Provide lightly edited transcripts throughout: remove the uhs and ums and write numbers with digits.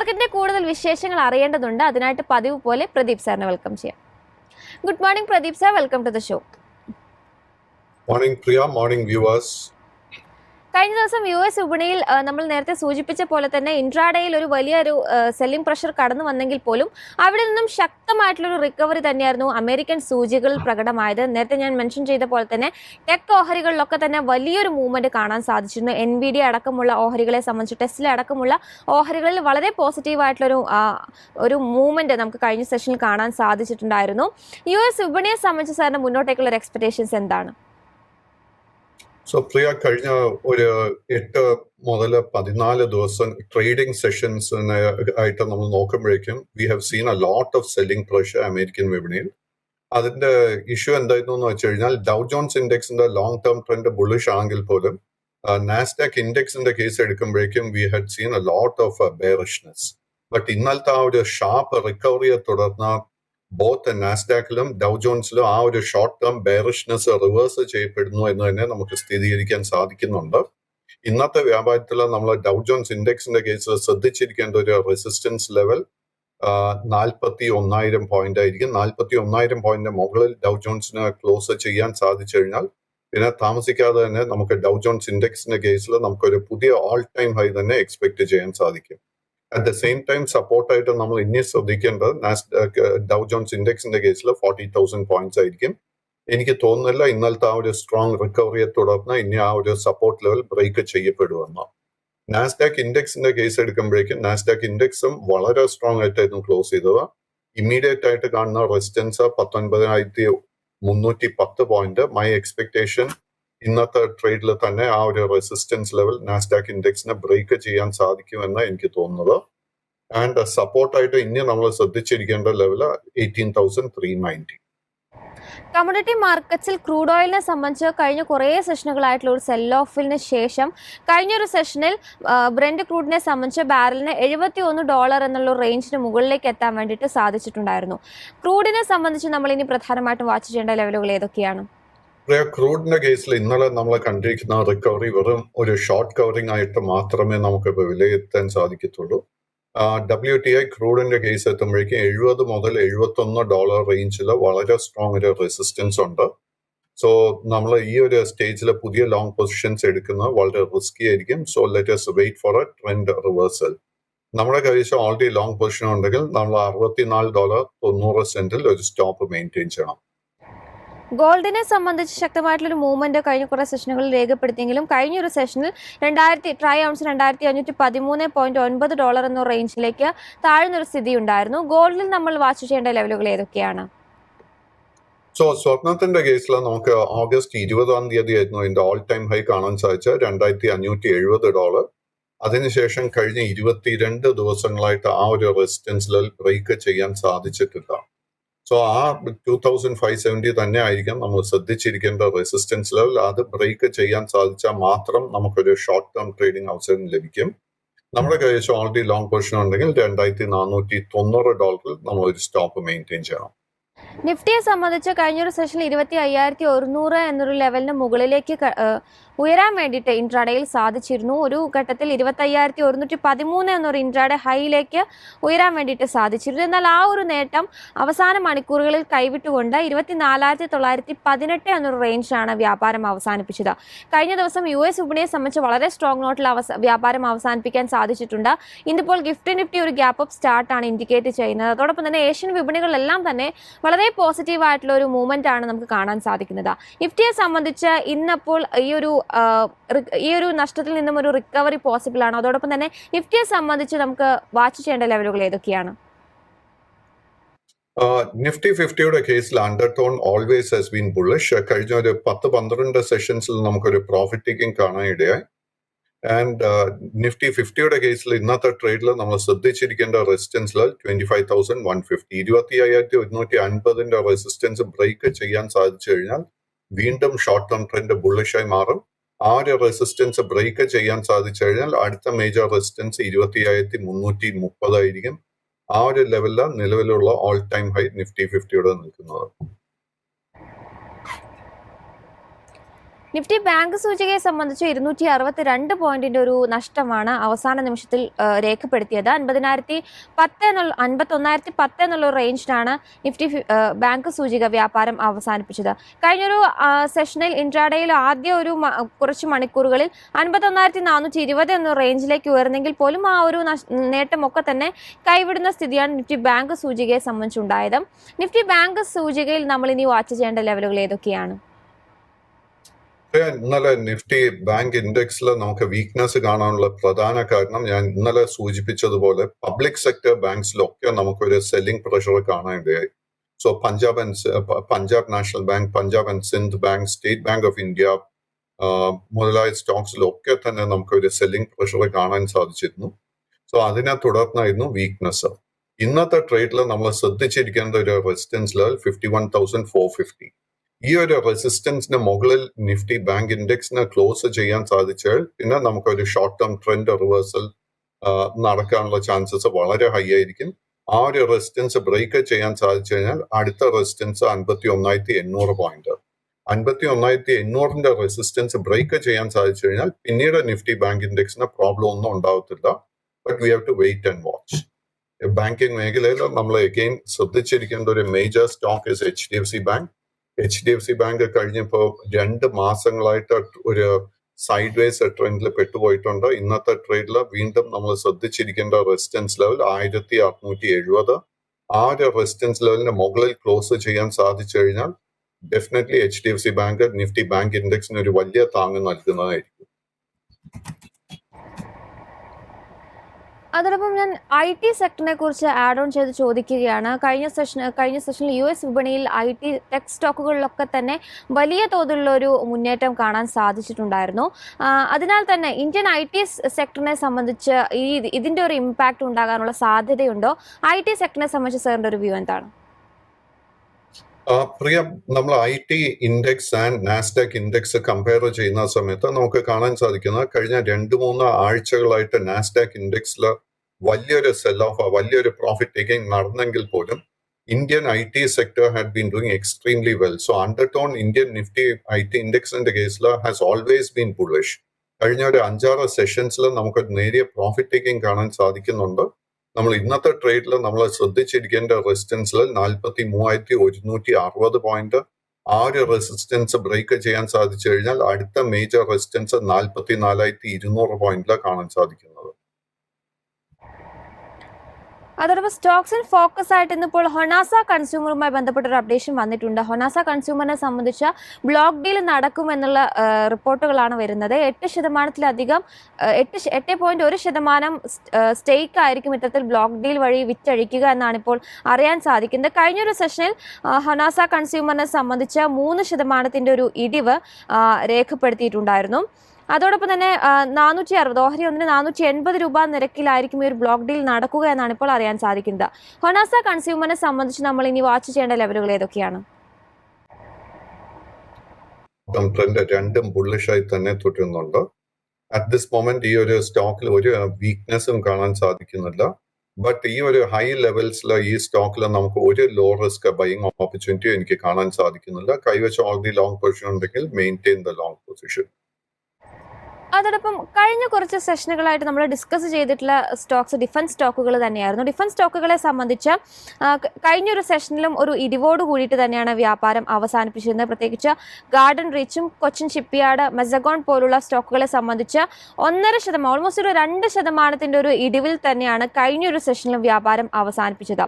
മാർക്കറ്റിന്റെ കൂടുതൽ വിശേഷങ്ങൾ അറിയേണ്ടതുണ്ട്. അതിനായിട്ട് പതിവ് പോലെ പ്രദീപ് സാറിനെ വെൽക്കം ചെയ്യാം. Good morning Pradeep sir, welcome to the show. Morning Priya, morning viewers. കഴിഞ്ഞ ദിവസം US വിപണിയിൽ നമ്മൾ നേരത്തെ സൂചിപ്പിച്ച പോലെ തന്നെ ഇൻട്രാഡേയിൽ ഒരു വലിയൊരു സെല്ലിംഗ് പ്രഷർ കടന്നു വന്നെങ്കിൽ പോലും അവിടെ നിന്നും ശക്തമായിട്ടുള്ളൊരു റിക്കവറി തന്നെയായിരുന്നു അമേരിക്കൻ സൂചികൾ പ്രകടമായത്. നേരത്തെ ഞാൻ മെൻഷൻ ചെയ്ത പോലെ തന്നെ ടെക് ഓഹരികളിലൊക്കെ തന്നെ വലിയൊരു മൂവ്മെന്റ് കാണാൻ സാധിച്ചിരുന്നു. NVIDIA അടക്കമുള്ള ഓഹരികളെ സംബന്ധിച്ച്, ടെസ്ല അടക്കമുള്ള ഓഹരികളിൽ വളരെ പോസിറ്റീവായിട്ടുള്ളൊരു മൂവ്മെന്റ് നമുക്ക് കഴിഞ്ഞ സെഷനിൽ കാണാൻ സാധിച്ചിട്ടുണ്ടായിരുന്നു. US വിപണിയെ സംബന്ധിച്ച് സാറിന് മുന്നോട്ടേക്കുള്ള ഒരു എക്സ്പെക്ടേഷൻസ് എന്താണ്? സോ പ്രിയ, കഴിഞ്ഞ ഒരു 8 മുതൽ 14 ദിവസം ട്രേഡിംഗ് സെഷൻസ് ആയിട്ട് നമ്മൾ നോക്കുമ്പോഴേക്കും we have seen a lot of selling pressure American വിപണിയിൽ. അതിന്റെ ഇഷ്യൂ എന്തായിരുന്നു എന്ന് വെച്ച് കഴിഞ്ഞാൽ ഡൗ ജോൺസ് ഇൻഡെക്സിന്റെ ലോങ് ടേം ട്രെൻഡ് ബുള്ളിഷ് ആണെങ്കിൽ പോലും നാസ്ഡാക്ക് ഇൻഡെക്സിന്റെ കേസ് എടുക്കുമ്പോഴേക്കും we had seen a lot of bearishness. But ഇന്നലത്തെ ആ ഒരു ഷാർപ്പ് റിക്കവറിയെ തുടർന്ന് ബോത്ത് നാസ്ഡാക്കിലും ഡൗ ജോൺസിലും ആ ഒരു ഷോർട്ട് ടേം ബെയറിഷ്നെസ് റിവേഴ്സ് ചെയ്യപ്പെടുന്നു എന്ന് തന്നെ നമുക്ക് സ്ഥിരീകരിക്കാൻ സാധിക്കുന്നുണ്ട്. ഇന്നത്തെ വ്യാപാരത്തിൽ നമ്മൾ ഡൗ ജോൺസ് ഇൻഡെക്സിന്റെ കേസ് ശ്രദ്ധിച്ചിരിക്കേണ്ട ഒരു റെസിസ്റ്റൻസ് ലെവൽ 41,000 പോയിന്റ് ആയിരിക്കും. 41,000 പോയിന്റ് മുകളിൽ ഡൗ ജോൺസിന് ക്ലോസ് ചെയ്യാൻ സാധിച്ചു കഴിഞ്ഞാൽ പിന്നെ താമസിക്കാതെ തന്നെ നമുക്ക് ഡൗ ജോൺസ് ഇൻഡെക്സിന്റെ കേസിൽ നമുക്കൊരു പുതിയ ഓൾ ടൈം ഹൈ തന്നെ എക്സ്പെക്ട് ചെയ്യാൻ സാധിക്കും. അറ്റ് ദ സെയിം ടൈം സപ്പോർട്ടായിട്ട് നമ്മൾ ഇനി ശ്രദ്ധിക്കേണ്ടത് ഡൗ ജോൺസ് ഇൻഡെക്സിന്റെ കേസിൽ 40,000 പോയിന്റ്സ് ആയിരിക്കും. എനിക്ക് തോന്നുന്നില്ല ഇന്നലത്തെ ആ ഒരു സ്ട്രോങ് റിക്കവറിയെ തുടർന്ന് ഇനി ആ ഒരു സപ്പോർട്ട് ലെവൽ ബ്രേക്ക് ചെയ്യപ്പെടുമെന്ന്. നാസ്ഡാക്ക് ഇൻഡെക്സിന്റെ കേസ് എടുക്കുമ്പോഴേക്കും നാസ്ഡാക്ക് ഇൻഡെക്സും വളരെ സ്ട്രോങ് ആയിട്ടായിരുന്നു ക്ലോസ് ചെയ്തത്. ഇമ്മീഡിയറ്റ് ആയിട്ട് കാണുന്ന റെസിസ്റ്റൻസ് 19,310 പോയിന്റ്. മൈ എക്സ്പെക്ടേഷൻ ഇന്നത്തെ ട്രേഡിൽ തന്നെ ആ ഒരു റെസിസ്റ്റൻസ് ലെവൽ നാസ്ഡാക്ക് ഇൻഡെക്സിനെ ബ്രേക്ക് ചെയ്യാൻ സാധിക്കുമെന്ന് എനിക്ക് തോന്നുന്നത്. ആൻഡ് സപ്പോർട്ടായിട്ട് ഇനി നമ്മൾ ശ്രദ്ധിച്ചിരിക്കേണ്ട ലെവൽ 18,390. കമ്മോഡിറ്റി മാർക്കറ്റ്സിൽ ക്രൂഡ് ഓയിലിനെ സംബന്ധിച്ച് കഴിഞ്ഞ കുറേ സെഷനുകളായിട്ടുള്ള ഒരു സെൽ ഓഫിന് ശേഷം കഴിഞ്ഞൊരു സെഷനിൽ ബ്രെന്റ് ക്രൂഡിനെ സംബന്ധിച്ച് ബാരലിന് $71 എന്നുള്ള റേഞ്ചിന് മുകളിലേക്ക് എത്താൻ വേണ്ടിയിട്ട് സാധിച്ചിട്ടുണ്ടായിരുന്നു. ക്രൂഡിനെ സംബന്ധിച്ച് നമ്മൾ ഇനി പ്രധാനമായിട്ടും വാച്ച് ചെയ്യേണ്ട ലെവലുകൾ ഏതൊക്കെയാണ്? ക്രൂഡിന്റെ കേസിൽ ഇന്നലെ നമ്മൾ കണ്ടിരിക്കുന്ന റിക്കവറി വെറും ഒരു ഷോർട്ട് കവറിംഗ് ആയിട്ട് മാത്രമേ നമുക്ക് വിലയിരുത്താൻ സാധിക്കത്തുള്ളൂ. WTI ക്രൂഡിന്റെ കേസ് എത്തുമ്പോഴേക്കും $70 മുതൽ $71 റേഞ്ചിൽ വളരെ സ്ട്രോങ് ഒരു റെസിസ്റ്റൻസ് ഉണ്ട്. സോ നമ്മൾ ഈ ഒരു സ്റ്റേജിൽ പുതിയ ലോങ് പൊസിഷൻസ് എടുക്കുന്നത് വളരെ റിസ്കി ആയിരിക്കും. So let us wait for a trend reversal. നമ്മുടെ കൈവശം ഓൾറെഡി ലോങ് പൊസിഷൻ ഉണ്ടെങ്കിൽ നമ്മൾ $64.90 ഒരു സ്റ്റോപ്പ് മെയിൻറ്റെയിൻ ചെയ്യണം. ഗോൾഡിനെ സംബന്ധിച്ച് ശക്തമായിട്ടുള്ളൊരു മൂവ്മെന്റ് കഴിഞ്ഞ കുറേ സെഷനുകളിൽ രേഖപ്പെടുത്തിയെങ്കിലും കഴിഞ്ഞൊരു സെഷനിൽ ട്രൈ ഔൺസ് $2,513.9 എന്ന റേഞ്ചിലേക്ക് താഴ്ന്നൊരു സ്ഥിതി ഉണ്ടായിരുന്നു. ഗോൾഡിൽ നമ്മൾ വാച്ച് ചെയ്യേണ്ട ലെവലുകൾ ഏതൊക്കെയാണ്? സോ സ്വർണത്തിന്റെ കേസിൽ നമുക്ക് ഓഗസ്റ്റ് 20-ാം തീയതി ആയിരുന്നു ഇതിന്റെ ഓൾ ടൈം ഹൈ കാണാൻ സാധിച്ച $2,570. അതിനുശേഷം കഴിഞ്ഞ 22 ദിവസങ്ങളായിട്ട് ആ ഒരു റെസിസ്റ്റൻസ് ലെവൽ ബ്രേക്ക് ചെയ്യാൻ സാധിച്ചിട്ടില്ല. സോ ആ 2,570 തന്നെ ആയിരിക്കും നമ്മൾ ശ്രദ്ധിച്ചിരിക്കേണ്ട റെസിസ്റ്റൻസ് ലെവൽ. അത് ബ്രേക്ക് ചെയ്യാൻ സാധിച്ചാൽ മാത്രം നമുക്കൊരു ഷോർട്ട് ടേം ട്രേഡിംഗ് അവസരം ലഭിക്കും. നമ്മുടെ കൈവശം ഓൾറെഡി ലോങ് പൊസിഷൻ ഉണ്ടെങ്കിൽ $2,490 നമ്മൾ ഒരു സ്റ്റോപ്പ് മെയിൻറ്റെയിൻ ചെയ്യണം. നിഫ്റ്റിയെ സംബന്ധിച്ച് കഴിഞ്ഞൊരു സെഷനിൽ 25,100 എന്നൊരു ലെവലിന് മുകളിലേക്ക് ഉയരാൻ വേണ്ടിയിട്ട് ഇൻട്രാഡേയിൽ സാധിച്ചിരുന്നു. ഒരു ഘട്ടത്തിൽ 25,113 എന്നൊരു ഇൻട്രാഡേ ഹൈയിലേക്ക് ഉയരാൻ വേണ്ടിയിട്ട് സാധിച്ചിരുന്നു. എന്നാൽ ആ ഒരു നേട്ടം അവസാന മണിക്കൂറുകളിൽ കൈവിട്ടുകൊണ്ട് 24,918 എന്നൊരു റേഞ്ചിലാണ് വ്യാപാരം അവസാനിപ്പിച്ചത്. കഴിഞ്ഞ ദിവസം US വിപണിയെ സംബന്ധിച്ച് വളരെ സ്ട്രോങ് നോട്ടിൽ വ്യാപാരം അവസാനിപ്പിക്കാൻ സാധിച്ചിട്ടുണ്ട്. ഇന്നിപ്പോൾ നിഫ്റ്റി ഒരു ഗ്യാപ്പ് അപ്പ് സ്റ്റാർട്ടാണ് ഇൻഡിക്കേറ്റ് ചെയ്യുന്നത്. അതോടൊപ്പം തന്നെ ഏഷ്യൻ വിപണികളെല്ലാം തന്നെ വളരെ പോസിറ്റീവ് ആയിട്ടുള്ള ഒരു മൂവ്മെന്റ് ആണ് നമുക്ക് കാണാൻ സാധിക്കുന്നത്. നിഫ്റ്റിയെ സംബന്ധിച്ച് ഇന്നപ്പോൾ ഈ ഒരു നഷ്ടത്തിൽ നിന്നും ഒരു റിക്കവറി പോസിബിൾ ആണ്. അതോടൊപ്പം തന്നെ നിഫ്റ്റിയെ സംബന്ധിച്ച് നമുക്ക് വാച്ച് ചെയ്യേണ്ട ലെവലുകൾ ഏതൊക്കെയാണ്? നിഫ്റ്റി 50യുടെ കേസിൽ undertone always has been bullish. കഴിഞ്ഞ ഒരു 10-12 സെഷൻസിൽ നമുക്കൊരു പ്രോഫിറ്റ് ടേക്കിംഗ് കാണാൻ ഇടയായി. ആൻഡ് നിഫ്റ്റി 50യുടെ കേസിൽ ഇന്നത്തെ ട്രേഡിൽ നമ്മൾ ശ്രദ്ധിച്ചിരിക്കേണ്ട റെസിസ്റ്റൻസ് ലെവൽ 25,150. 25,150 റെസിസ്റ്റൻസ് ബ്രേക്ക് ചെയ്യാൻ സാധിച്ചു കഴിഞ്ഞാൽ വീണ്ടും ഷോർട്ട് ടേം ട്രെൻഡ് ബുള്ളിഷായി മാറും. ആ ഒരു റെസിസ്റ്റൻസ് ബ്രേക്ക് ചെയ്യാൻ സാധിച്ചു കഴിഞ്ഞാൽ അടുത്ത മേജർ റെസിസ്റ്റൻസ് 25,330 ആയിരിക്കും. ആ ഒരു ലെവലിലാണ് നിലവിലുള്ള ഓൾ ടൈം ഹൈ നിഫ്റ്റി 50യുടെ നിൽക്കുന്നത്. നിഫ്റ്റി ബാങ്ക് സൂചികയെ സംബന്ധിച്ച് 262 പോയിന്റിന്റെ ഒരു നഷ്ടമാണ് അവസാന നിമിഷത്തിൽ രേഖപ്പെടുത്തിയത്. 51,010 എന്നുള്ള റേഞ്ചിലാണ് നിഫ്റ്റി ബാങ്ക് സൂചിക വ്യാപാരം അവസാനിപ്പിച്ചത്. കഴിഞ്ഞൊരു സെഷനിൽ ഇൻട്രാഡേയിൽ ആദ്യ ഒരു കുറച്ച് മണിക്കൂറുകളിൽ 51,420 എന്ന റേഞ്ചിലേക്ക് ഉയർന്നെങ്കിൽ പോലും ആ ഒരു നേട്ടമൊക്കെ തന്നെ കൈവിടുന്ന സ്ഥിതിയാണ് നിഫ്റ്റി ബാങ്ക് സൂചികയെ സംബന്ധിച്ചുണ്ടായത്. നിഫ്റ്റി ബാങ്ക് സൂചികയിൽ നമ്മൾ ഇനി വാച്ച് ചെയ്യേണ്ട ലെവലുകൾ ഏതൊക്കെയാണ്? ഇന്നലെ നിഫ്റ്റി ബാങ്ക് ഇൻഡെക്സിൽ നമുക്ക് വീക്ക്നെസ് കാണാനുള്ള പ്രധാന കാരണം ഞാൻ ഇന്നലെ സൂചിപ്പിച്ചതുപോലെ പബ്ലിക് സെക്ടർ ബാങ്ക്സിലൊക്കെ നമുക്കൊരു സെല്ലിംഗ് പ്രഷർ കാണാനിടയായി. So Punjab national bank, Punjab and Sindh bank, state bank of India മുതലായ സ്റ്റോക്സിലൊക്കെ തന്നെ നമുക്കൊരു സെല്ലിംഗ് പ്രഷർ കാണാൻ സാധിച്ചിരുന്നു. സോ അതിനെ തുടർന്നായിരുന്നു വീക്ക്നെസ്. ഇന്നത്തെ ട്രേഡിൽ നമ്മൾ ശ്രദ്ധിച്ചിരിക്കേണ്ട ഒരു റെസിസ്റ്റൻസ് ലെവൽ 51,450. ഈ ഒരു റെസിസ്റ്റൻസിന് മുകളിൽ നിഫ്റ്റി ബാങ്ക് ഇൻഡെക്സിന് ക്ലോസ് ചെയ്യാൻ സാധിച്ചാൽ പിന്നെ നമുക്കൊരു ഷോർട്ട് ടേം ട്രെൻഡ് റിവേഴ്സൽ നടക്കാനുള്ള ചാൻസസ് വളരെ ഹൈ ആയിരിക്കും. ആ ഒരു റെസിസ്റ്റൻസ് ബ്രേക്ക് ചെയ്യാൻ സാധിച്ചു കഴിഞ്ഞാൽ അടുത്ത റെസിസ്റ്റൻസ് 51,800 പോയിന്റ്. 51,800 റെസിസ്റ്റൻസ് ബ്രേക്ക് ചെയ്യാൻ സാധിച്ചു കഴിഞ്ഞാൽ പിന്നീട് നിഫ്റ്റി ബാങ്ക് ഇൻഡെക്സിന് പ്രോബ്ലം ഒന്നും ഉണ്ടാവത്തില്ല. But we have to wait and watch. Banking മേഖലയിൽ നമ്മൾ അഗെയിൻ ശ്രദ്ധിച്ചിരിക്കേണ്ട ഒരു major stock is HDFC bank. HDFC bank കഴിഞ്ഞപ്പോൾ 2 മാസങ്ങളായിട്ട് ഒരു സൈഡ് വേസ് ട്രെൻഡിൽ പെട്ടുപോയിട്ടുണ്ട്. ഇന്നത്തെ ട്രേഡിൽ വീണ്ടും നമ്മൾ ശ്രദ്ധിച്ചിരിക്കേണ്ട റെസിസ്റ്റൻസ് ലെവൽ 1,670. ആ ഒരു റെസിസ്റ്റൻസ് ലെവലിന് മുകളിൽ ക്ലോസ് ചെയ്യാൻ സാധിച്ചു കഴിഞ്ഞാൽ definitely HDFC bank Nifty bank ഇൻഡെക്സിന് ഒരു വലിയ താങ്ങ് നൽകുന്നതായിരിക്കും. അതോടൊപ്പം ഞാൻ IT സെക്ടറിനെ കുറിച്ച് ആഡ് ഓൺ ചെയ്ത് ചോദിക്കുകയാണ്. കഴിഞ്ഞ സെഷനിൽ US വിപണിയിൽ IT ടെക് സ്റ്റോക്കുകളിലൊക്കെ തന്നെ വലിയ തോതിലുള്ള ഒരു മുന്നേറ്റം കാണാൻ സാധിച്ചിട്ടുണ്ടായിരുന്നു. അതിനാൽ തന്നെ ഇന്ത്യൻ IT സെക്ടറിനെ സംബന്ധിച്ച് ഇതിന്റെ ഒരു ഇമ്പാക്റ്റ് ഉണ്ടാകാനുള്ള സാധ്യതയുണ്ടോ? IT സെക്ടറിനെ സംബന്ധിച്ച് സാറിന്റെ ഒരു വ്യൂ എന്താണ്? പ്രിയ, നമ്മൾ IT index and Nasdaq index compare ചെയ്യുന്ന സമയത്ത് നമുക്ക് കാണാൻ സാധിക്കുന്നത് കഴിഞ്ഞ 2-3 ആഴ്ചകളായിട്ട് നാസ്ഡാക്ക് ഇൻഡെക്സിൽ വലിയൊരു സെൽ ഓഫ്, വലിയൊരു പ്രോഫിറ്റ് ടേക്കിംഗ് നടന്നെങ്കിൽ പോലും Indian IT sector had been doing extremely well. So undertone Indian Nifty IT ഇൻഡെക്സിന്റെ കേസിൽ ഹാസ് ഓൾവേസ് ബീൻ ബുള്ളിഷ്. കഴിഞ്ഞ ഒരു 5-6 സെഷൻസിൽ നമുക്ക് നേരിയ പ്രോഫിറ്റ് ടേക്കിംഗ് കാണാൻ സാധിക്കുന്നുണ്ട്. നമ്മൾ ഇന്നത്തെ ട്രേഡിൽ നമ്മൾ ശ്രദ്ധിച്ചിരിക്കേണ്ട റെസിസ്റ്റൻസിൽ 43,160 പോയിന്റ്. ആ ഒരു റെസിസ്റ്റൻസ് ബ്രേക്ക് ചെയ്യാൻ സാധിച്ചു കഴിഞ്ഞാൽ അടുത്ത മേജർ റെസിസ്റ്റൻസ് 44,200 പോയിന്റിലാണ് കാണാൻ സാധിക്കുന്നത്. അതോടൊപ്പം സ്റ്റോക്സ് ഇൻ ഫോക്കസ് ആയിട്ട് ഇന്നിപ്പോൾ ഹൊണാസ കൺസ്യൂമറുമായി ബന്ധപ്പെട്ട ഒരു അപ്ഡേഷൻ വന്നിട്ടുണ്ട്. ഹൊണാസ കൺസ്യൂമറിനെ സംബന്ധിച്ച ബ്ലോക്ക് ഡീൽ നടക്കുമെന്നുള്ള റിപ്പോർട്ടുകളാണ് വരുന്നത്. 8%-ലധികം 8.1% സ്റ്റേക്ക് ആയിരിക്കും ഇത്തരത്തിൽ ബ്ലോക്ക് ഡീൽ വഴി വിറ്റഴിക്കുക എന്നാണ് ഇപ്പോൾ അറിയാൻ സാധിക്കുന്നത്. കഴിഞ്ഞൊരു സെഷനിൽ ഹൊണാസ കൺസ്യൂമറിനെ സംബന്ധിച്ച 3% ഒരു ഇടിവ് രേഖപ്പെടുത്തിയിട്ടുണ്ടായിരുന്നു. അതോടൊപ്പം തന്നെ 460 ഓഹരി ഒന്നിന് 480 രൂപ നിരക്കിലായിരിക്കും ഈ ഒരു ബ്ലോക്ക് ഡീൽ നടക്കുക എന്നാണ് ഇപ്പോൾ അറിയാൻ സാധിക്കുന്നത്. ഹൊണാസ കൺസ്യൂമറിനെ സംബന്ധിച്ച് നമ്മൾ ഇനി വാച്ച് ചെയ്യേണ്ട ലെവലുകൾ ഏതൊക്കെയാണ്? ട്രെൻഡ് രണ്ടും ബുള്ളിഷായി തന്നെ തുടരുന്നുണ്ട്. അറ്റ് ദിസ് മൊമെന്റ് ഈ ഒരു സ്റ്റോക്കിൽ ഒരു വീക്ക്നെസ്സും കാണാൻ സാധിക്കുന്നില്ല. ബട്ട് ഈ ഒരു ഹൈ ലെവൽസിൽ ഈ സ്റ്റോക്കിൽ നമുക്ക് ഒരു ലോ റിസ്ക് ബൈയിങ് ഓപ്പർച്യൂണിറ്റി എനിക്ക് കാണാൻ സാധിക്കുന്നില്ല. കൈവച്ച് ഓൾറെഡി ലോങ് പൊസിഷൻ ഉണ്ടെങ്കിൽ മെയിൻറ്റെയിൻ ദ ലോങ് പൊസിഷൻ. അതോടൊപ്പം കഴിഞ്ഞ കുറച്ച് സെഷനുകളായിട്ട് നമ്മൾ ഡിസ്കസ് ചെയ്തിട്ടുള്ള സ്റ്റോക്സ് ഡിഫൻസ് സ്റ്റോക്കുകൾ തന്നെയായിരുന്നു. ഡിഫൻസ് സ്റ്റോക്കുകളെ സംബന്ധിച്ച് കഴിഞ്ഞൊരു സെഷനിലും ഒരു ഇടിവോട് കൂടിയിട്ട് തന്നെയാണ് വ്യാപാരം അവസാനിപ്പിച്ചിരുന്നത്. പ്രത്യേകിച്ച് ഗാർഡൻ റീച്ചും കൊച്ചിൻ ഷിപ്പ്യാർഡ്, മെസഗോൺ പോലുള്ള സ്റ്റോക്കുകളെ സംബന്ധിച്ച് 1.5%, ഓൾമോസ്റ്റ് ഒരു 2% ഒരു ഇടിവിൽ തന്നെയാണ് കഴിഞ്ഞൊരു സെഷനിലും വ്യാപാരം അവസാനിപ്പിച്ചത്.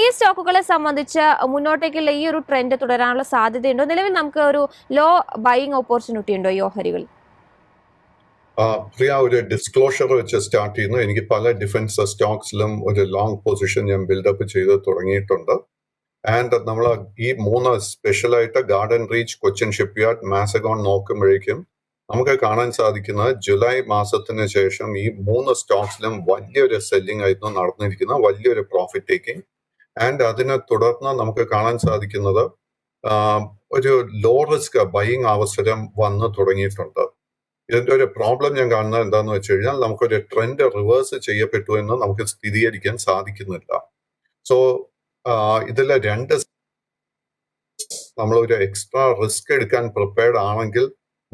ഈ സ്റ്റോക്കുകളെ സംബന്ധിച്ച് മുന്നോട്ടേക്കുള്ള ഈ ഒരു ട്രെൻഡ് തുടരാനുള്ള സാധ്യതയുണ്ടോ? നിലവിൽ നമുക്ക് ഒരു ലോ ബൈയിങ് ഓപ്പർച്യൂണിറ്റി ഉണ്ടോ ഈ ഓഹരികൾ? പ്രിയ, ഒരു ഡിസ്ക്ലോഷർ വെച്ച് സ്റ്റാർട്ട് ചെയ്യുന്നു. എനിക്ക് പല ഡിഫൻസ് സ്റ്റോക്സിലും ഒരു ലോങ് പൊസിഷൻ ഞാൻ ബിൽഡപ്പ് ചെയ്ത് തുടങ്ങിയിട്ടുണ്ട്. ആൻഡ് നമ്മൾ ഈ 3 സ്പെഷ്യലായിട്ട് garden reach, Cochin shipyard, Mazagon നോക്കുമ്പോഴേക്കും നമുക്ക് കാണാൻ സാധിക്കുന്നത് ജൂലൈ മാസത്തിന് ശേഷം ഈ 3 സ്റ്റോക്സിലും വലിയൊരു സെല്ലിംഗ് ആയിരുന്നു നടന്നിരിക്കുന്നത്, വലിയൊരു പ്രോഫിറ്റ് ടേക്കിംഗ്. ആൻഡ് അതിനെ തുടർന്ന് നമുക്ക് കാണാൻ സാധിക്കുന്നത് ഒരു ലോ റിസ്ക് ബൈയിങ് അവസരം വന്നു തുടങ്ങിയിട്ടുണ്ട്. ഇതിന്റെ ഒരു പ്രോബ്ലം ഞാൻ കാണുന്നത് എന്താന്ന് വെച്ച് കഴിഞ്ഞാൽ നമുക്കൊരു ട്രെൻഡ് റിവേഴ്സ് ചെയ്യപ്പെട്ടു എന്ന് നമുക്ക് സ്ഥിരീകരിക്കാൻ സാധിക്കുന്നില്ല. സോ ഇതിലെ 2 നമ്മളൊരു എക്സ്ട്രാ റിസ്ക് എടുക്കാൻ പ്രിപ്പയർഡ് ആണെങ്കിൽ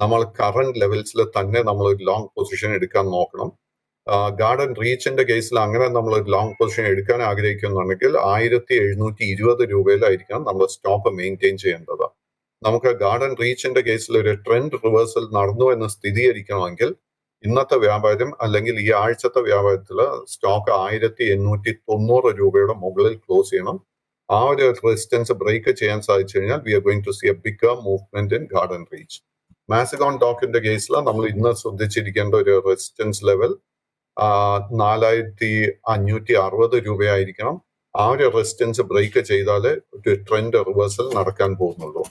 നമ്മൾ കറന്റ് ലെവൽസിൽ തന്നെ നമ്മൾ ഒരു ലോങ് പൊസിഷൻ എടുക്കാൻ നോക്കണം. ഗാർഡൻ റീച്ചിന്റെ കേസിൽ അങ്ങനെ നമ്മൾ ഒരു ലോങ് പൊസിഷൻ എടുക്കാൻ ആഗ്രഹിക്കുന്നുണ്ടെങ്കിൽ 1720 രൂപയിലായിരിക്കണം നമ്മൾ സ്റ്റോപ്പ് മെയിൻറ്റെയിൻ ചെയ്യേണ്ടത്. നമുക്ക് ഗാർഡൻ റീച്ചിന്റെ കേസിൽ ഒരു ട്രെൻഡ് റിവേഴ്സൽ നടന്നു എന്ന് സ്ഥിരീകരിക്കണമെങ്കിൽ ഇന്നത്തെ വ്യാപാരം അല്ലെങ്കിൽ ഈ ആഴ്ചത്തെ വ്യാപാരത്തിൽ സ്റ്റോക്ക് 1890 രൂപയുടെ മുകളിൽ ക്ലോസ് ചെയ്യണം. ആ ഒരു റെസിസ്റ്റൻസ് ബ്രേക്ക് ചെയ്യാൻ സാധിച്ചു കഴിഞ്ഞാൽ we are going to see a bigger movement in Garden Reach. Mazagon ഡോക്കിന്റെ കേസിൽ നമ്മൾ ഇന്ന് ശ്രദ്ധിച്ചിരിക്കേണ്ട ഒരു റെസിസ്റ്റൻസ് ലെവൽ 4560 രൂപയായിരിക്കണം. ആ ഒരു റെസിസ്റ്റൻസ് ബ്രേക്ക് ചെയ്താലേ ഒരു ട്രെൻഡ് റിവേഴ്സൽ നടക്കാൻ പോകുന്നുള്ളൂ.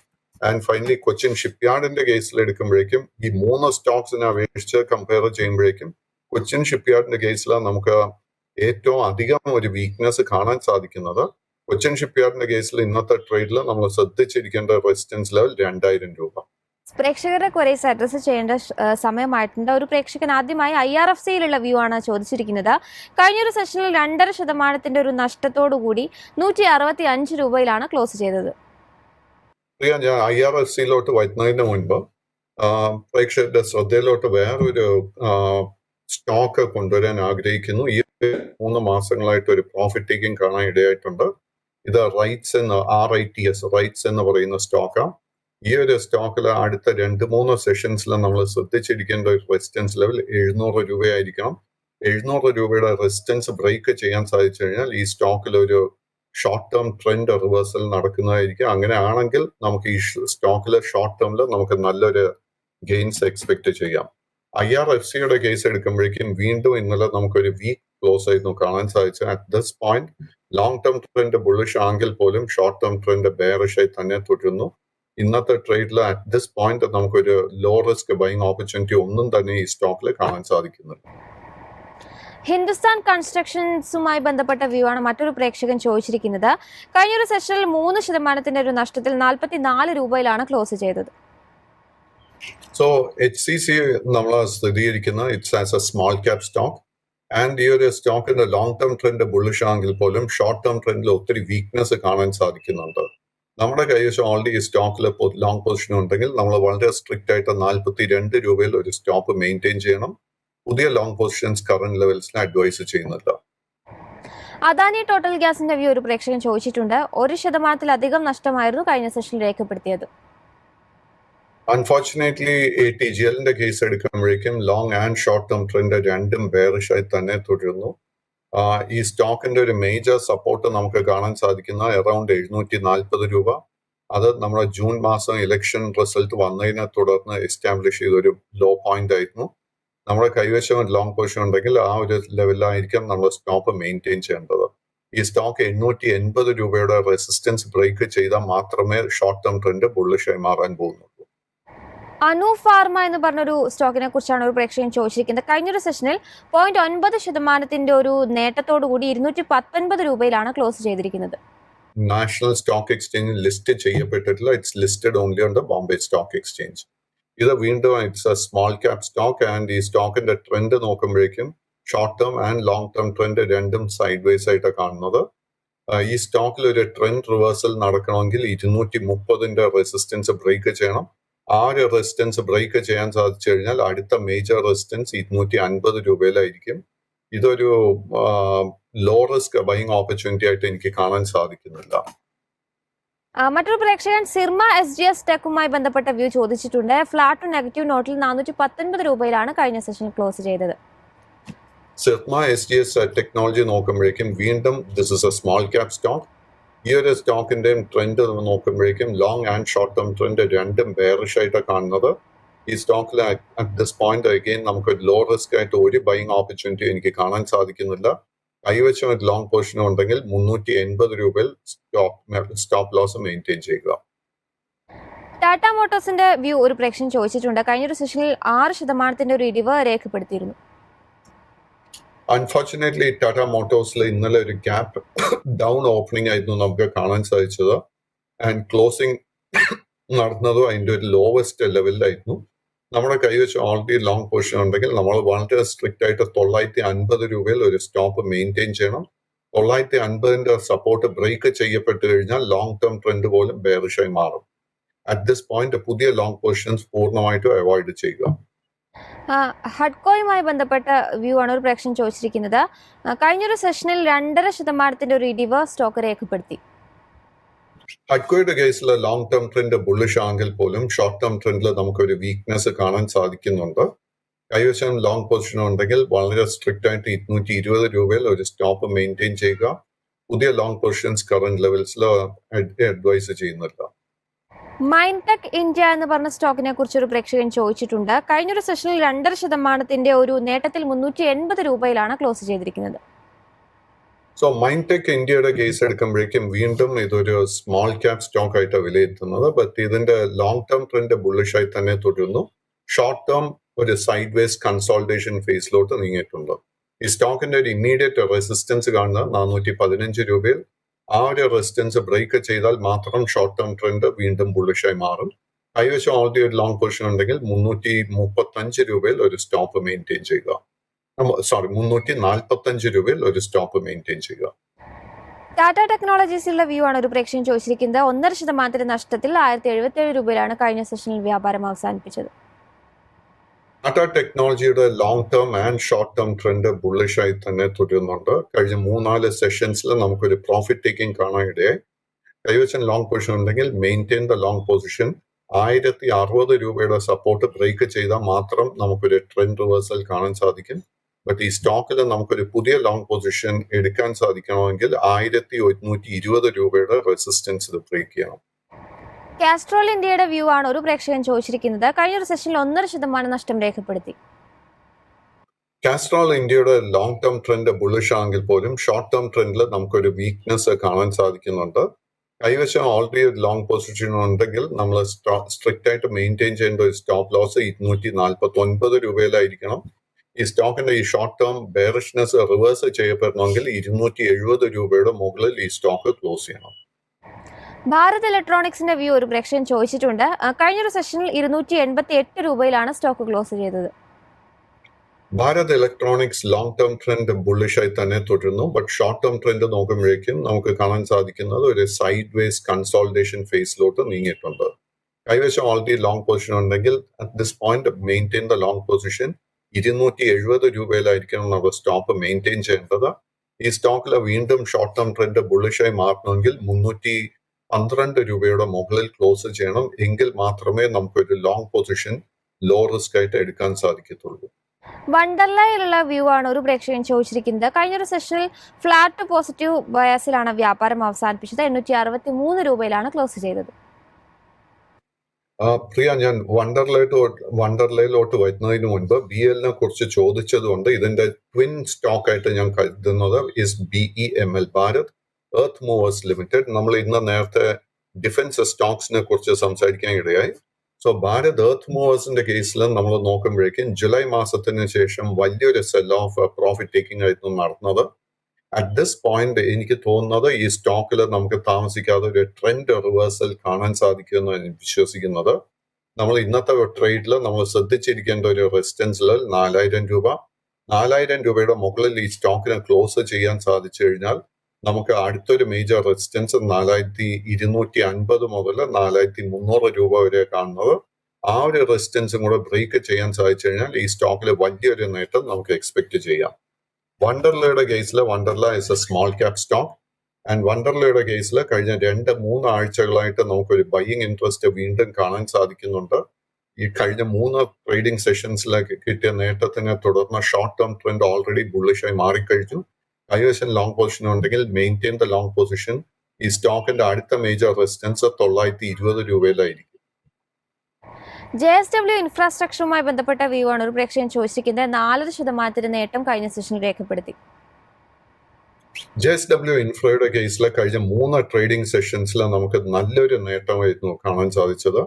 ആൻഡ് ഫൈനലി കൊച്ചിൻ ഷിപ്പ്യാർഡിന്റെ കേസിൽ എടുക്കുമ്പോഴേക്കും ഈ 3 സ്റ്റോക്സിനെ അപേക്ഷിച്ച് കമ്പയർ ചെയ്യുമ്പോഴേക്കും കൊച്ചിൻ ഷിപ്പ്യാർഡിന്റെ കേസിൽ നമുക്ക് ഏറ്റവും അധികം ഒരു വീക്ക്നെസ് കാണാൻ സാധിക്കുന്നത് കൊച്ചിൻ ഷിപ്പ്യാർഡിന്റെ കേസിൽ ഇന്നത്തെ ട്രേഡിൽ നമ്മൾ ശ്രദ്ധിച്ചിരിക്കേണ്ട റെസിസ്റ്റൻസ് ലെവൽ 2000 രൂപ. പ്രേക്ഷകരുടെ ക്വയറീസ് അഡ്രസ്സ് ചെയ്യേണ്ട സമയമായിട്ടുണ്ട്. ഒരു പ്രേക്ഷകൻ ആദ്യമായി IRFCയിലുള്ള വ്യൂ ആണ് ചോദിച്ചിരിക്കുന്നത്. കഴിഞ്ഞൊരു സെഷനിൽ 2.5% ഒരു നഷ്ടത്തോടുകൂടി 165 രൂപയിലാണ് ക്ലോസ് ചെയ്തത്. ഞാൻ IRFCയിലോട്ട് വരുന്നതിന് മുൻപ് പ്രേക്ഷകരുടെ ശ്രദ്ധയിലോട്ട് വേറൊരു സ്റ്റോക്ക് കൊണ്ടുവരാൻ ആഗ്രഹിക്കുന്നു. ഈ 3 മാസങ്ങളായിട്ട് ഒരു പ്രോഫിറ്റ് ടേക്കിംഗ് കാണാൻ ഇടയായിട്ടുണ്ട്. ഇത് റൈറ്റ്സ് എന്ന് പറയുന്ന സ്റ്റോക്കാണ്. ഈ ഒരു സ്റ്റോക്കിൽ അടുത്ത 2-3 സെഷൻസിൽ നമ്മൾ ശ്രദ്ധിച്ചിരിക്കേണ്ട ഒരു റെസിസ്റ്റൻസ് ലെവൽ 700 രൂപയായിരിക്കണം. 700 രൂപയുടെ റെസിസ്റ്റൻസ് ബ്രേക്ക് ചെയ്യാൻ സാധിച്ചു കഴിഞ്ഞാൽ ഈ സ്റ്റോക്കിൽ ഒരു ഷോർട്ട് ടേം ട്രെൻഡ് റിവേഴ്സൽ നടക്കുന്നതായിരിക്കും. അങ്ങനെ ആണെങ്കിൽ നമുക്ക് ഈ സ്റ്റോക്കിൽ ഷോർട്ട് ടേമിൽ നമുക്ക് നല്ലൊരു ഗെയിൻസ് എക്സ്പെക്ട് ചെയ്യാം. IRFCയുടെ കേസ് എടുക്കുമ്പോഴേക്കും വീണ്ടും ഇന്നലെ നമുക്കൊരു വീക്ക് ക്ലോസ് ആയിരുന്നു കാണാൻ സാധിച്ചത്. At this point long term trend bullish ആണെങ്കിൽ പോലും ഷോർട്ട് ടേം ട്രെൻഡ് ബെയറിഷ് ആയി തന്നെ തുടരുന്നു. ഇന്നത്തെ ട്രേഡിൽ അറ്റ് ദിസ് പോയിന്റ് നമുക്കൊരു ലോ റിസ്ക് ബൈങ് ഓപ്പർച്യൂണിറ്റി ഒന്നും തന്നെ ഈ സ്റ്റോക്കിൽ കാണാൻ സാധിക്കുന്നില്ല. ഹിന്ദുസ്ഥാൻ കൺസ്ട്രക്ഷൻസുമായി ബന്ധപ്പെട്ട വ്യൂ ആണ് മറ്റൊരു പ്രേക്ഷകൻ ചോദിച്ചിരിക്കുന്നത്. കഴിഞ്ഞൊരു സെഷനിൽ 3% ഒരു നഷ്ടത്തിൽ 44 രൂപയിലാണ് ക്ലോസ് ചെയ്തത്. സോ HCC നമ്മൾ സ്ഥിരീകരിക്കുന്ന it's as a small cap stock. And ഈ ഒരു സ്റ്റോക്കിന്റെ ലോങ് ടേം ട്രെൻഡ് ബുള്ളിഷ് ആണെങ്കിൽ പോലും ഷോർട്ട് ടേം ട്രെൻഡിൽ ഒത്തിരി വീക്ക്നെസ് കാണാൻ സാധിക്കുന്നുണ്ട്. നമ്മുടെ കൈവശം ഓൾറെഡി ഈ സ്റ്റോക്കിൽ ലോങ് പൊസിഷൻ ഉണ്ടെങ്കിൽ നമ്മൾ വളരെ സ്ട്രിക്റ്റ് ആയിട്ട് 42 രൂപയിൽ ഒരു സ്റ്റോപ്പ് മെയിൻറ്റെയിൻ ചെയ്യണം. പുതിയ ലോങ് പൊസിഷൻസ് കറന്റ് ലെവൽസിന് അഡ്വൈസ് ചെയ്യുന്നില്ല. അദാനി ടോട്ടൽ ഗ്യാസിന്റെ വ്യൂ ഒരു പ്രേക്ഷകൻ ചോദിച്ചിട്ടുണ്ട്. 1% നഷ്ടമായിരുന്നു കഴിഞ്ഞ സെഷനിൽ രേഖപ്പെടുത്തിയത്. അൺഫോർച്ചുനേറ്റ്ലി ATGLന്റെ കേസ് എടുക്കുമ്പോഴേക്കും long and short term trend രണ്ടും ബെയറിഷ് ആയി തന്നെ തുടരുന്നു. ഈ സ്റ്റോക്കിന്റെ ഒരു മേജർ സപ്പോർട്ട് നമുക്ക് കാണാൻ സാധിക്കുന്ന അറൌണ്ട് 740 രൂപ. അത് നമ്മുടെ ജൂൺ മാസം ഇലക്ഷൻ റിസൾട്ട് വന്നതിനെ തുടർന്ന് എസ്റ്റാബ്ലിഷ് ചെയ്തൊരു ലോ പോയിന്റ് ആയിരുന്നു. നമ്മുടെ കൈവശം ലോങ് പൊസിഷൻ ഉണ്ടെങ്കിൽ ആ ഒരു ലെവലിലായിരിക്കും നമ്മൾ സ്റ്റോപ്പ് മെയിൻറ്റെയിൻ ചെയ്യേണ്ടത്. ഈ സ്റ്റോക്ക് 880 രൂപയുടെ റെസിസ്റ്റൻസ് ബ്രേക്ക് ചെയ്താൽ മാത്രമേ ഷോർട്ട് ടേം ട്രെൻഡ് ബുള്ളിഷായി മാറാൻ പോകുന്നുള്ളൂ. അനു ഫാർമ എന്ന് പറഞ്ഞൊരു സ്റ്റോക്കിനെ കുറിച്ചാണ് ഒരു പ്രേക്ഷകൻ ചോദിച്ചിരിക്കുന്നത്. കഴിഞ്ഞൊരു സെഷനിൽ 0.9% ഒരു നേട്ടത്തോടുകൂടി 219 രൂപയിലാണ് ക്ലോസ് ചെയ്തിരിക്കുന്നത്. നാഷണൽ സ്റ്റോക്ക് എക്സ്ചേഞ്ചിൽ ലിസ്റ്റ് ചെയ്യപ്പെട്ടിട്ടില്ല. It's listed only on the Bombay stock exchange. ഇത് വീണ്ടും it's a small cap stock. And ഈ സ്റ്റോക്കിന്റെ ട്രെൻഡ് നോക്കുമ്പോഴേക്കും short term and long term trend രണ്ടും സൈഡ് വേസ് ആയിട്ട് കാണുന്നത്. ഈ സ്റ്റോക്കിൽ ഒരു ട്രെൻഡ് റിവേഴ്സൽ നടക്കണമെങ്കിൽ 230 റെസിസ്റ്റൻസ് ബ്രേക്ക് ചെയ്യണം. ആ ഒരു റെസിസ്റ്റൻസ് ബ്രേക്ക് ചെയ്യാൻ സാധിച്ചു കഴിഞ്ഞാൽ അടുത്ത മേജർ റെസിസ്റ്റൻസ് 250 രൂപയിലായിരിക്കും. ഇതൊരു ലോ റിസ്ക് ബൈങ് ഓപ്പർച്യൂണിറ്റി ആയിട്ട് എനിക്ക് കാണാൻ സാധിക്കുന്നില്ല. മറ്റൊരു പ്രേക്ഷകൻ സിർമ SGS ടെക്കുമായി ബന്ധപ്പെട്ട വ്യൂ ചോദിച്ചിട്ടുണ്ട്. ഫ്ലാറ്റ് നെഗറ്റീവ് നോട്ടിൽ 419 രൂപയിലാണ് കഴിഞ്ഞ സെഷനിൽ ക്ലോസ് ചെയ്തത്. സിർമ SGS ടെക്നോളജി നോക്കുമ്പോഴേക്കും വീണ്ടും this is a small cap stock. ഈ ഒരു സ്റ്റോക്കിന്റെയും ട്രെൻഡ് നോക്കുമ്പോഴേക്കും long and short term trend രണ്ടും ബെയറിഷ് ആയിട്ട് കാണുന്നത്. ഈ സ്റ്റോക്കിൽ അറ്റ് ദിസ് പോയിന്റ് അഗെയിൻ നമുക്ക് ലോ റിസ്ക് ആയിട്ട് ഒരു ബൈങ് ഓപ്പർച്യൂണിറ്റി എനിക്ക് കാണാൻ സാധിക്കുന്നില്ല. കൈവശം ഒരു ലോങ് പൊസിഷൻ ഉണ്ടെങ്കിൽ 380 രൂപയിൽ സ്റ്റോപ്പ് ലോസ് മെയിൻറ്റെയിൻ ചെയ്യുക. ടാറ്റ മോട്ടോഴ്സിന്റെ വ്യൂ ഒരു പ്രേക്ഷകൻ ചോദിച്ചിട്ടുണ്ട്. കഴിഞ്ഞൊരു സെഷനിൽ 6% ഒരു ഇടിവ് രേഖപ്പെടുത്തിയിരുന്നു. അൺഫോർച്ചുനേറ്റ്ലി ടാറ്റ മോട്ടോഴ്സിൽ ഇന്നലെ ഒരു ഗ്യാപ്പ് ഡൗൺ ഓപ്പണിംഗ് ആയിരുന്നു നമുക്ക് കാണാൻ സാധിച്ചത്. ആൻഡ് ക്ലോസിംഗ് നടന്നതും അതിന്റെ ഒരു ലോവസ്റ്റ് ലെവലിലായിരുന്നു. നമ്മുടെ കൈവശം ഓൾറെഡി ലോങ് പൊസിഷൻ ഉണ്ടെങ്കിൽ നമ്മൾ വളരെ സ്ട്രിക്റ്റ് ആയിട്ട് 950 രൂപയിൽ ഒരു സ്റ്റോപ്പ് മെയിൻറ്റെയിൻ ചെയ്യണം. 950 സപ്പോർട്ട് ബ്രേക്ക് ചെയ്യപ്പെട്ട് കഴിഞ്ഞാൽ ലോങ് ടേം ട്രെൻഡ് പോലും ബെയറിഷായി മാറും. അറ്റ് ദിസ് പോയിന്റ് പുതിയ ലോങ് പൊസിഷൻസ് പൂർണ്ണമായിട്ടും അവോയ്ഡ് ചെയ്യുക. ഹഡ്കോയുമായി ബന്ധപ്പെട്ട വ്യൂ ആണ് ഒരു പ്രേക്ഷകൻ ചോദിച്ചിരിക്കുന്നത്. കഴിഞ്ഞൊരു സെഷനിൽ 2.5% ഒരു ഇടിവ് സ്റ്റോക്ക് രേഖപ്പെടുത്തി. ഹഡ്കോയുടെ കേസിൽ ലോങ് ടേം ട്രെൻഡ് ബുള്ളിഷ് ആണെങ്കിൽ പോലും ഷോർട്ട് ടേം ട്രെൻഡിൽ നമുക്കൊരു വീക്ക്നെസ് കാണാൻ സാധിക്കുന്നുണ്ട്. കൈവശം ലോങ് പൊസിഷൻ ഉണ്ടെങ്കിൽ വളരെ സ്ട്രിക്റ്റ് ആയിട്ട് 220 രൂപയിൽ ഒരു സ്റ്റോപ്പ് മെയിൻറ്റെയിൻ ചെയ്യുക. പുതിയ ലോങ് പൊസിഷൻസ് കറന്റ് ലെവൽസിൽ അഡ്വൈസ് ചെയ്യുന്നില്ല. മൈൻടെക് ഇന്ത്യ എന്ന് പറഞ്ഞ സ്റ്റോക്കിനെ കുറിച്ച് ഒരു പ്രേക്ഷകൻ ചോദിച്ചിട്ടുണ്ട്. കഴിഞ്ഞൊരു സെഷനിൽ 2.5% ഒരു നേട്ടത്തിൽ 380 രൂപയിലാണ് ക്ലോസ് ചെയ്തിരിക്കുന്നത്. സോ മൈൻടെക് ഇന്ത്യയുടെ കേസ് എടുക്കുമ്പോഴേക്കും വീണ്ടും ഇതൊരു സ്മോൾ ക്യാപ് സ്റ്റോക്ക് ആയിട്ട് വിലയിരുത്തുന്നത്. ബട്ട് ഇതിന്റെ ലോങ് ടേം ട്രെൻഡ് ബുള്ളിഷ് ആയി തന്നെ തുടരുന്നു. ഷോർട്ട് ടേം ഒരു സൈഡ് വേസ് കൺസോൾട്ടേഷൻ ഫേസിലോട്ട് നീങ്ങിയിട്ടുണ്ട്. ഈ സ്റ്റോക്കിന്റെ ഒരു ഇമ്മീഡിയറ്റ് റെസിസ്റ്റൻസ് കാണുന്നത് 415 രൂപയിൽ. ആ ഒരു റെസിസ്റ്റൻസ് ബ്രേക്ക് ചെയ്താൽ മാത്രം ഷോർട്ട് ടേം ട്രെൻഡ് വീണ്ടും ബുള്ളിഷായി മാറും. കൈവശം ഓൾറെഡി ഒരു ലോങ് പൊസിഷൻ ഉണ്ടെങ്കിൽ 335 രൂപയിൽ ഒരു സ്റ്റോപ്പ് മെയിൻറ്റെയിൻ ചെയ്യുക. 345 രൂപയിൽ ഒരു സ്റ്റോപ്പ് മെയിൻറ്റെയിൻ ചെയ്യുക. ടാറ്റ ടെക്നോളജീസിലുള്ള വ്യൂ ആണ് ഒരു പ്രേക്ഷകൻ ചോദിച്ചിരിക്കുന്നത്. 1.5% നഷ്ടത്തിൽ 1077 രൂപയിലാണ് കഴിഞ്ഞ സെഷനിൽ വ്യാപാരം അവസാനിപ്പിച്ചത്. ടാറ്റ ടെക്നോളജിയുടെ long term and short term trend bullish ആയി തന്നെ തുടരുന്നുണ്ട്. കഴിഞ്ഞ 3-4 സെഷൻസിൽ നമുക്കൊരു പ്രോഫിറ്റ് ടേക്കിംഗ് കാണാനിടയായി. കൈവശം ലോങ് പൊസിഷൻ ഉണ്ടെങ്കിൽ മെയിൻറ്റെയിൻ ദ ലോങ് പൊസിഷൻ. 1060 രൂപയുടെ സപ്പോർട്ട് ബ്രേക്ക് ചെയ്താൽ മാത്രം നമുക്കൊരു ട്രെൻഡ് റിവേഴ്സൽ കാണാൻ സാധിക്കും. ബട്ട് ഈ സ്റ്റോക്കിൽ നമുക്കൊരു പുതിയ ലോങ് പൊസിഷൻ എടുക്കാൻ സാധിക്കണമെങ്കിൽ 1120 രൂപയുടെ റെസിസ്റ്റൻസ് ഇത് ബ്രേക്ക് ചെയ്യണം. കാസ്ട്രോൾ ഇന്ത്യയുടെ വ്യൂ ആണ് ഒരു പ്രേക്ഷകൻ ചോദിച്ചിരിക്കുന്നത്. കഴിഞ്ഞൊരു സെഷനിൽ 1.5% നഷ്ടം രേഖപ്പെടുത്തി. കാസ്ട്രോൾ ഇന്ത്യയുടെ ലോങ് ടേം ട്രെൻഡ് ബുള്ളിഷ് ആണെങ്കിൽ പോലും ഷോർട്ട് ടേം ട്രെൻഡിൽ നമുക്കൊരു വീക്ക്നെസ് കാണാൻ സാധിക്കുന്നുണ്ട്. കൈവശം ഓൾറെഡി ഒരു ലോങ് പൊസിഷൻ ഉണ്ടെങ്കിൽ നമ്മൾ സ്ട്രിക്റ്റ് ആയിട്ട് മെയിൻറ്റെയിൻ ചെയ്യേണ്ട ഒരു സ്റ്റോപ്പ് ലോസ് 249 രൂപയിലായിരിക്കണം. ഈ സ്റ്റോക്കിന്റെ ഈ ഷോർട്ട് ടേം ബെയറിഷ്നെസ് റിവേഴ്സ് ചെയ്യപ്പെടണമെങ്കിൽ 270 രൂപയുടെ മുകളിൽ ഈ സ്റ്റോക്ക് ക്ലോസ് ചെയ്യണം. ഭാരത് ഇലക്ട്രോണിക്സിന്റെ വ്യൂ ഒരു പ്രേക്ഷകൻ ചോദിച്ചിട്ടുണ്ട്. കഴിഞ്ഞൊരു സെഷനിൽ 288 രൂപയിലാണ് സ്റ്റോക്ക് ക്ലോസ് ചെയ്തത്. Bharat electronics long term trend bullish ആയി തന്നെ തുടരുന്നു. ബട്ട് ഷോർട്ട് ടേം ട്രെൻഡ് നോക്കുമ്പോഴേക്കും നമുക്ക് കാണാൻ സാധിക്കുന്നത് ഒരു സൈഡ് വേസ് കൺസോൾട്ടേഷൻ ഫേസിലോട്ട് നീങ്ങിയിട്ടുണ്ട്. കൈവശം ഓൾറെഡി ലോങ് പൊസിഷൻ ഉണ്ടെങ്കിൽ at this point maintain the long position. 270 രൂപയിലായിരിക്കണം നമ്മൾ സ്റ്റോപ്പ് മെയിൻറ്റെയിൻ ചെയ്യേണ്ടത്. ഈ സ്റ്റോക്കിൽ വീണ്ടും ഷോർട്ട് ടേം ട്രെൻഡ് ബുള്ളിഷായി മാറണമെങ്കിൽ 312 രൂപയുടെ മുകളിൽ ക്ലോസ് ചെയ്യണം. എങ്കിൽ മാത്രമേ നമുക്കൊരു ലോങ് പൊസിഷൻ ലോ റിസ്ക് ആയിട്ട് എടുക്കാൻ സാധിക്കത്തുള്ളൂ. വണ്ടർലയിലുള്ള വ്യൂ ആണ് ഒരു പ്രേക്ഷകൻ ചോദിച്ചിരിക്കുന്നത്. കഴിഞ്ഞൊരു സെഷനിൽ ഫ്ലാറ്റ് പോസിറ്റീവ് ബയാസിലാണ് വ്യാപാരം അവസാനിപ്പിച്ചത്. 863 രൂപയിലാണ് ക്ലോസ് ചെയ്തത്. പ്രിയ, ഞാൻ വണ്ടർലയിലോട്ട് വരുന്നതിന് മുൻപ് BL കുറിച്ച് ചോദിച്ചതുകൊണ്ട് ഇതിന്റെ ട്വിൻ സ്റ്റോക്ക് ആയിട്ട് ഞാൻ കരുതുന്നത് BEML, Bharat earth movers limited. നമ്മൾ ഇന്ന് നേരത്തെ ഡിഫൻസ് സ്റ്റോക്സിനെ കുറിച്ച് സംസാരിക്കാൻ ഇടയായി. സോ ഭാരത് എർത്ത് മൂവേഴ്സിന്റെ കേസിൽ നമ്മൾ നോക്കുമ്പോഴേക്കും ജൂലൈ മാസത്തിന് ശേഷം വലിയൊരു സെൽ ഓഫ് പ്രോഫിറ്റ് ടേക്കിംഗ് ആയിരുന്നു നടന്നത്. അറ്റ് ദിസ് പോയിന്റ് എനിക്ക് തോന്നുന്നത് ഈ സ്റ്റോക്കിൽ നമുക്ക് താമസിക്കാതെ ഒരു ട്രെൻഡ് റിവേഴ്സൽ കാണാൻ സാധിക്കുമെന്ന് ഞാൻ വിശ്വസിക്കുന്നത്. നമ്മൾ ഇന്നത്തെ ട്രേഡിൽ നമ്മൾ ശ്രദ്ധിച്ചിരിക്കേണ്ട ഒരു റെസിസ്റ്റൻസിൽ 4000 രൂപ. 4000 രൂപയുടെ മുകളിൽ ഈ സ്റ്റോക്കിനെ ക്ലോസ് ചെയ്യാൻ സാധിച്ചു കഴിഞ്ഞാൽ നമുക്ക് അടുത്തൊരു മേജർ റെസിസ്റ്റൻസ് 4250 മുതൽ 4300 രൂപ വരെ കാണുന്നത്. ആ ഒരു റെസിസ്റ്റൻസും കൂടെ ബ്രേക്ക് ചെയ്യാൻ സാധിച്ചു കഴിഞ്ഞാൽ ഈ സ്റ്റോക്കിൽ വലിയൊരു നേട്ടം നമുക്ക് എക്സ്പെക്ട് ചെയ്യാം. വണ്ടർലയുടെ കേസിൽ Wonderla is a small cap stock. And വണ്ടർലയുടെ കേസിൽ കഴിഞ്ഞ 2-3 ആഴ്ചകളായിട്ട് നമുക്കൊരു ബൈയിങ് ഇൻട്രസ്റ്റ് വീണ്ടും കാണാൻ സാധിക്കുന്നുണ്ട്. ഈ കഴിഞ്ഞ 3 ട്രേഡിംഗ് സെഷൻസിലേക്ക് കിട്ടിയ നേട്ടത്തിനെ തുടർന്ന് ഷോർട്ട് ടേം ട്രെൻഡ് ഓൾറെഡി ബുള്ളിഷായി മാറിക്കഴിഞ്ഞു. കൈവശം ലോങ് പൊസിഷൻ ഉണ്ടെങ്കിൽ മെയിൻറ്റെയിൻ ദ ലോങ് പൊസിഷൻ. ഈ സ്റ്റോക്കിന്റെ അടുത്ത മേജർ റെസിസ്റ്റൻസ് 920 രൂപയിലായിരിക്കും. JSW ഇൻഫ്രാസ്ട്രക്ചറുമായി ബന്ധപ്പെട്ട വ്യൂ ആണ് ഒരു പ്രേക്ഷകൻ ചോദിച്ചിരിക്കുന്നത്. 4% നേട്ടം കഴിഞ്ഞ സെഷനിൽ രേഖപ്പെടുത്തി. JSW ഇൻഫ്രയുടെ കേസിൽ കഴിഞ്ഞ 3 ട്രേഡിംഗ് സെഷൻസിൽ നമുക്ക് നല്ലൊരു നേട്ടമായിരുന്നു കാണാൻ സാധിച്ചത്.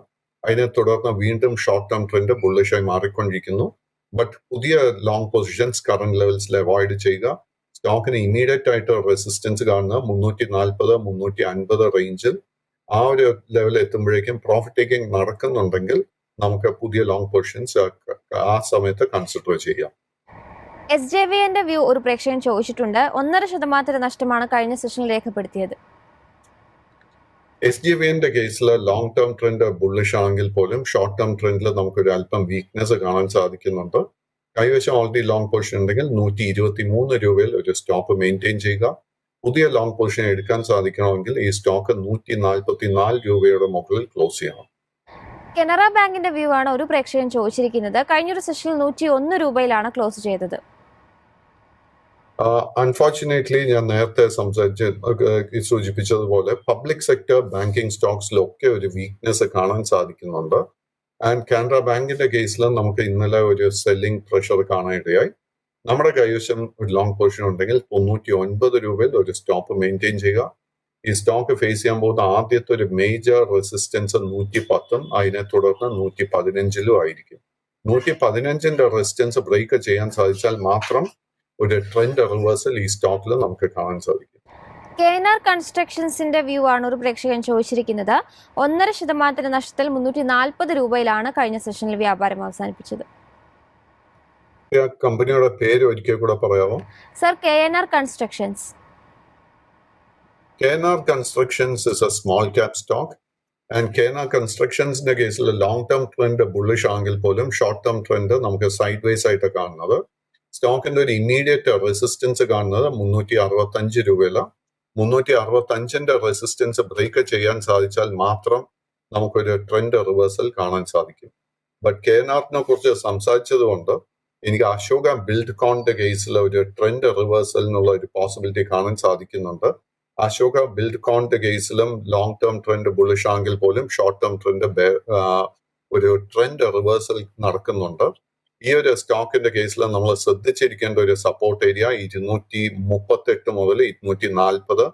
അതിനെ തുടർന്ന് വീണ്ടും ഷോർട്ട് ടേം ട്രെൻഡ് ബുള്ളിഷായി മാറിക്കൊണ്ടിരിക്കുന്നു. ബട്ട് പുതിയ ലോങ് പൊസിഷൻസ് കറന്റ് ലെവൽസിൽ അവോയ്ഡ് ചെയ്യുക. സ്റ്റോക്കിന് ഇമ്മീഡിയറ്റ് ആയിട്ട് റെസിസ്റ്റൻസ് കാണുന്നത് 340-350 റേഞ്ചിൽ. ആ ഒരു ലെവൽ എത്തുമ്പോഴേക്കും പ്രോഫിറ്റ് ടേക്കിംഗ് നടക്കുന്നുണ്ടെങ്കിൽ നമുക്ക് പുതിയ ലോങ് പൊസിഷൻസ് ആ സമയത്ത് കൺസിഡർ ചെയ്യാം. SJVന്റെ വ്യൂ ഒരു പ്രേക്ഷകൻ ചോദിച്ചിട്ടുണ്ട്. 1.5% നഷ്ടമാണ് കഴിഞ്ഞ സെഷനിൽ രേഖപ്പെടുത്തിയത്. SGVന്റെ കേസിൽ ലോങ് ടേം ട്രെൻഡ് ബുള്ളിഷ് ആണെങ്കിൽ പോലും ഷോർട്ട് ടേം ട്രെൻഡിൽ നമുക്കൊരു അല്പം വീക്ക്നെസ് കാണാൻ സാധിക്കുന്നുണ്ട്. കൈവശം ഓൾറെഡി ലോങ് പൊസിഷൻ ഉണ്ടെങ്കിൽ 123 രൂപയിൽ ഒരു സ്റ്റോപ്പ് മെയിൻറ്റെയിൻ ചെയ്യുക. പുതിയ ലോങ് പൊസിഷൻ എടുക്കാൻ സാധിക്കണമെങ്കിൽ ഈ സ്റ്റോക്ക് 144 രൂപയുടെ മുകളിൽ ക്ലോസ് ചെയ്യണം. കനറ ബാങ്കിന്റെ വ്യൂ ആണ് ഒരു പ്രേക്ഷകൻ ചോദിച്ചിരിക്കുന്നത്. കഴിഞ്ഞൊരു സെഷനിൽ 101 രൂപയിലാണ് ക്ലോസ് ചെയ്തത്. അൺഫോർച്ചുനേറ്റ്ലി ഞാൻ നേരത്തെ സൂചിപ്പിച്ചതുപോലെ പബ്ലിക് സെക്ടർ ബാങ്കിങ് സ്റ്റോക്സിലൊക്കെ ഒരു വീക്ക്നെസ് കാണാൻ സാധിക്കുന്നുണ്ട്. ആൻഡ് കാനറ ബാങ്കിന്റെ കേസിൽ നമുക്ക് ഇന്നലെ ഒരു സെല്ലിംഗ് പ്രഷർ കാണാനിടയായി. നമ്മുടെ കൈവശം ഒരു ലോങ് പൊസിഷൻ ഉണ്ടെങ്കിൽ 99 രൂപയിൽ ഒരു സ്റ്റോപ്പ് മെയിൻറ്റെയിൻ ചെയ്യുക. ഈ സ്റ്റോക്ക് ഫേസ് ചെയ്യാൻ പോകുന്ന ആദ്യത്തെ ഒരു മേജർ റെസിസ്റ്റൻസ് 110 അതിനെ തുടർന്ന് 115 ആയിരിക്കും. 115ന്റെ റെസിസ്റ്റൻസ് ബ്രേക്ക് ചെയ്യാൻ സാധിച്ചാൽ മാത്രം ഒരു ട്രെൻഡ് റിവേഴ്സൽ ഈ സ്റ്റോക്കിൽ നമുക്ക് കാണാൻ സാധിക്കും. KNR കൺസ്ട്രക്ഷൻസിന്റെ വ്യൂ ആണ് ഒരു പ്രേക്ഷകൻ ചോദിച്ചിരിക്കുന്നത്. 1.5% നഷ്ടത്തിൽ 340 രൂപയിലാണ് കഴിഞ്ഞ സെഷനിൽ വ്യാപാരം അവസാനിപ്പിച്ചത്. കമ്പനിയുടെ പേര് ഒരിക്കൽ കൂടെ പറയാമോ? Sir, KNR constructions. KNR constructions is a small cap stock. And KNR കൺസ്ട്രക്ഷൻസിന്റെ കേസിൽ ലോങ് ടേം ട്രെൻഡ് ബുള്ളിഷ് ആണെങ്കിൽ പോലും ഷോർട്ട് ടേം ട്രെൻഡ് നമുക്ക് സൈഡ് വേസ് ആയിട്ട് കാണുന്നത്. സ്റ്റോക്കിന്റെ ഒരു ഇമ്മീഡിയറ്റ് റെസിസ്റ്റൻസ് കാണുന്നത് 365 രൂപയിലാണ്. 365ന്റെ റെസിസ്റ്റൻസ് ബ്രേക്ക് ചെയ്യാൻ സാധിച്ചാൽ മാത്രം നമുക്കൊരു ട്രെൻഡ് റിവേഴ്സൽ കാണാൻ സാധിക്കും. ബട്ട് KNRനെ കുറിച്ച് സംസാരിച്ചത് കൊണ്ട് എനിക്ക് അശോക ബിൽഡ്കോണിന്റെ കേസിൽ ഒരു ട്രെൻഡ് റിവേഴ്സലിനുള്ള ഒരു പോസിബിലിറ്റി കാണാൻ സാധിക്കുന്നുണ്ട്. അശോക ബിൽഡ്കോണിന്റെ കേസിലും ലോങ് ടേം ട്രെൻഡ് ബുള്ളിഷ് ആണെങ്കിൽ പോലും ഷോർട്ട് ടേം ട്രെൻഡ് ഒരു ട്രെൻഡ് റിവേഴ്സൽ നടക്കുന്നുണ്ട്. ഈ ഒരു സ്റ്റോക്കിന്റെ കേസിൽ നമ്മൾ ശ്രദ്ധിച്ചിരിക്കേണ്ട ഒരു സപ്പോർട്ട് ഏരിയ 238 മുതൽ 240.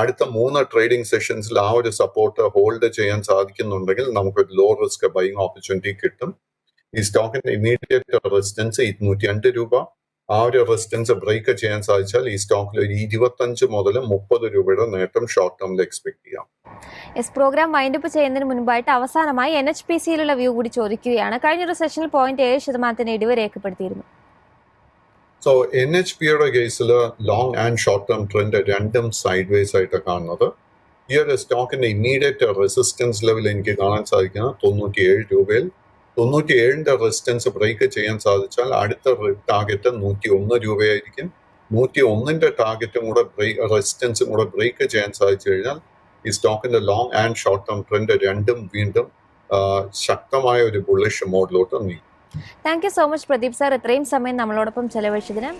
അടുത്ത 3 ട്രേഡിംഗ് സെഷൻസിൽ ആ ഒരു സപ്പോർട്ട് ഹോൾഡ് ചെയ്യാൻ സാധിക്കുന്നുണ്ടെങ്കിൽ നമുക്കൊരു ലോ റിസ്ക് ബൈങ് ഓപ്പർച്യൂണിറ്റി കിട്ടും. ഈ സ്റ്റോക്കിന്റെ ഇമ്മീഡിയറ്റ് റെസിസ്റ്റൻസ് 202 രൂപ. ആ ഒരു റെസിസ്റ്റൻസ് ബ്രേക്ക് ചെയ്യാൻ സാധിച്ചാൽ ഈ സ്റ്റോക്കിൽ ഒരു 25 മുതൽ 30 രൂപയുടെ നേട്ടം ഷോർട്ട് ടേമിൽ എക്സ്പെക്ട് ചെയ്യാം. പ്രോഗ്രാം വൈൻഡപ്പ് ചെയ്യുന്നതിന് മുൻപായിട്ട് അവസാനമായി NHPCയിലുള്ള വ്യൂ കൂടി ചോദിക്കുകയാണ്. കഴിഞ്ഞൊരു സെഷനിൽ 0.7% ഇടിവ് രേഖപ്പെടുത്തിയിരുന്നു. സോ NHPയുടെ കേസിൽ long and short term trend രണ്ടും സൈഡ് വേസ് ആയിട്ട് കാണുന്നത്. ഈ ഒരു സ്റ്റോക്കിന്റെ ഇമ്മീഡിയറ്റ് റെസിസ്റ്റൻസ് ലെവൽ എനിക്ക് കാണാൻ സാധിക്കുന്നത് 97 രൂപയിൽ. 97ന്റെ റെസിസ്റ്റൻസ് ബ്രേക്ക് ചെയ്യാൻ സാധിച്ചാൽ അടുത്ത ടാർഗറ്റ് 101 രൂപയായിരിക്കും. 101ന്റെ ടാർഗറ്റും കൂടെ റെസിസ്റ്റൻസും കൂടെ ബ്രേക്ക് ചെയ്യാൻ സാധിച്ചു കഴിഞ്ഞാൽ ഈ സ്റ്റോക്കിന്റെ long and short term trend രണ്ടും വീണ്ടും ശക്തമായ ഒരു ബുള്ളിഷ് മോഡിലോട്ട് നീങ്ങും. Thank you so much Pradeep sir, ഇത്രയും സമയം നമ്മളോടൊപ്പം ചെലവഴിച്ചതിന്.